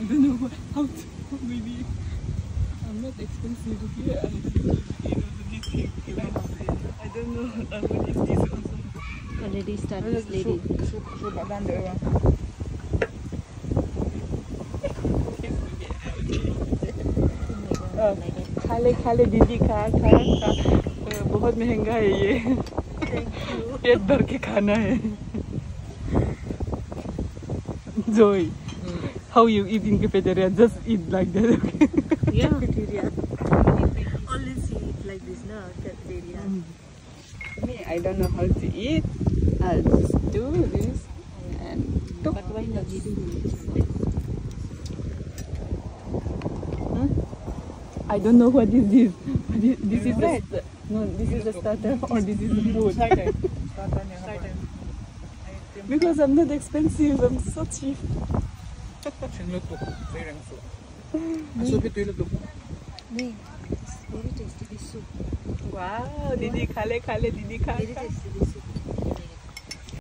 I don't know how to, maybe I'm not expensive here. I don't know what is this also. Already started this lady. Show back the one. खाले दीदी खा बहुत महंगा है ये पेट भर के खाना है Joy, how you eat in cafeteria? Just eat like that, okay? Yeah, cafeteria. Always eat like this, no? Cafeteria. Me, I don't know how to eat. I'll just do this and But why not you do this? I don't know what is this. This is the this is the starter or this is the food. Starter. Because I'm not expensive, I'm so cheap. Soup ito yung luto. Very tasty this soup. Wow, Didi khale, Didi Very tasty this soup.